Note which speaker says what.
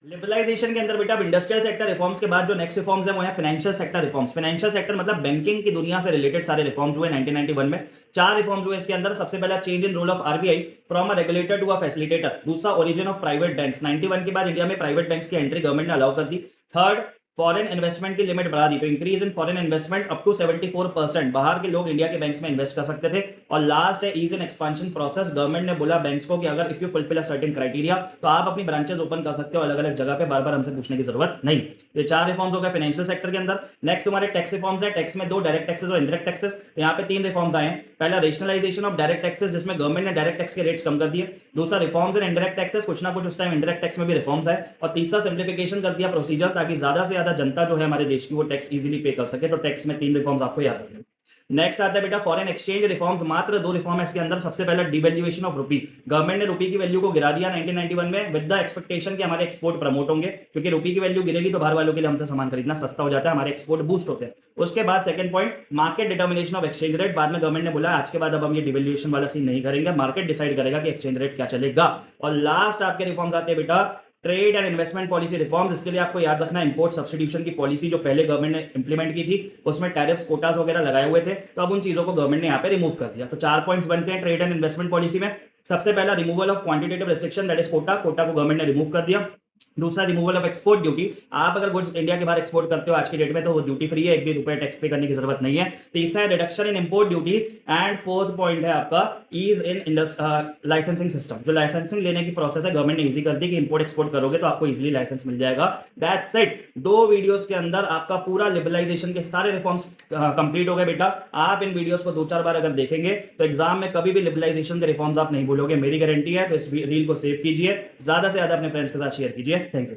Speaker 1: Liberalisation के अंदर बेटा इंडस्ट्रियल सेक्टर रिफॉर्म्स के बाद जो नेक्स्ट रिफॉर्म्स है वो है financial sector reforms. Financial sector मतलब बैंकिंग की दुनिया से रिलेटेड सारे रिफॉर्म्स हुए 1991 में। 4 रिफॉर्म्स हुए इसके अंदर। सबसे पहला change in role of RBI from a regulator to a facilitator. दूसरा ओरिजिन ऑफ प्राइवेट बैंक्स। 91 के बाद इंडिया में प्राइवेट बैंक्स की एंट्री गवर्नमेंट ने अलाउ कर दी। थर्ड, फॉरेन इन्वेस्टमेंट की लिमिट बढ़ा दी, तो increase in foreign investment up to 74%। बाहर के लोग इंडिया के बैंक्स में इन्वेस्ट कर सकते थे। और लास्ट है ease in expansion process. Government ने बोला बैंक्स को कि अगर if you fulfil a certain criteria तो आप अपनी ब्रांचेस ओपन कर सकते हो अलग अलग जगह पे, बार बार हमसे पूछने की जरूरत नहीं। ये 4 रिफॉर्म्स हो गए फाइनेंशियल सेक्टर के अंदर। नेक्स्ट तुम्हारे टैक्स रिफॉर्म्स है। टैक्स में 2 डायरेक्ट टैक्सेस और इंडायरेक्ट टैक्सेस। यहाँ पे 3 रिफॉर्म्स आए हैं। पहला रेशनलाइजेशन ऑफ डायरेक्ट टैक्सेस, जिसमें गवर्नमेंट ने डायरेक्ट टैक्स के रेट्स कम कर दिए। दूसरा रिफॉर्म्स इन इंडायरेक्ट टैक्सेस, कुछ ना कुछ उस टाइम इंडायरेक्ट टैक्स में भी रिफॉर्म्स आए। और तीसरा सिंप्लीफिकेशन कर दिया प्रोसीजर, ताकि ज्यादा से ज्यादा जनता जो है हमारे देश की वो टैक्स इजीली पे कर सके। तो टैक्स में 3 रिफॉर्म्स आपको याद रखने। नेक्स्ट आता है बेटा फॉरेन एक्सचेंज रिफॉर्म्स। मात्र 2 रिफॉर्म है इसके अंदर। सबसे पहला डिवैल्यूएशन ऑफ रुपी। गवर्नमेंट ने रुपी की वैल्यू को गिरा दिया 1991 में विद द एक्सपेक्टेशन कि हमारे एक्सपोर्ट प्रमोट होंगे, क्योंकि रुपी की वैल्यू गिरेगी तो बाहर वालों के लिए हमसे सामान खरीदना सस्ता हो जाता है, हमारे एक्सपोर्ट बूस्ट होते हैं। उसके बाद second point market determination of exchange rate. बाद में गवर्नमेंट ने बोला आज के बाद अब हम ये डिवैल्यूएशन वाला सीन नहीं करेंगे, मार्केट डिसाइड करेगा कि एक्सचेंज रेट क्या चलेगा। और लास्ट आपके रिफॉर्म्स आते हैं बेटा trade and investment policy reforms. इसके लिए आपको याद रखना इंपोर्ट सब्स्टिट्यूशन की पॉलिसी जो पहले गवर्नमेंट ने इंप्लीमेंट की थी, उसमें टैरिफ्स कोटास वगैरह लगाए हुए थे, तो अब उन चीजों को गवर्नमेंट ने यहाँ पे रिमूव कर दिया। तो 4 पॉइंट्स बनते हैं ट्रेड एंड इन्वेस्टमेंट पॉलिसी में। सबसे पहला removal of quantitative restriction, that is quota. Quota को गवर्नमेंट ने रिमूव कर दिया। दूसरा रिमूवल ऑफ एक्सपोर्ट ड्यूटी। आप अगर गुड्स इंडिया के बाहर एक्सपोर्ट करते हो आज की डेट में तो वो ड्यूटी फ्री है, 1 भी रुपए टैक्स पे करने की जरूरत नहीं है। तीसरा है reduction in import duties. And fourth point है आपका ईज इन लाइसेंसिंग सिस्टम। जो लाइसेंसिंग लेने की प्रोसेस है गवर्नमेंट ने इजी कर दी कि इंपोर्ट एक्सपोर्ट करोगे तो आपको इजीली लाइसेंस मिल जाएगा। That's it. 2 वीडियोस के अंदर आपका पूरा लिबरलाइजेशन के सारे रिफॉर्म्स कंप्लीट हो गए बेटा। आप इन वीडियोस को 2-4 बार अगर देखेंगे तो एग्जाम में कभी भी लिबरलाइजेशन के रिफॉर्म्स आप नहीं भूलोगे, मेरी गारंटी है। तो इस रील को सेव कीजिए, ज्यादा से ज्यादा अपने फ्रेंड्स के साथ शेयर कीजिए। Thank you.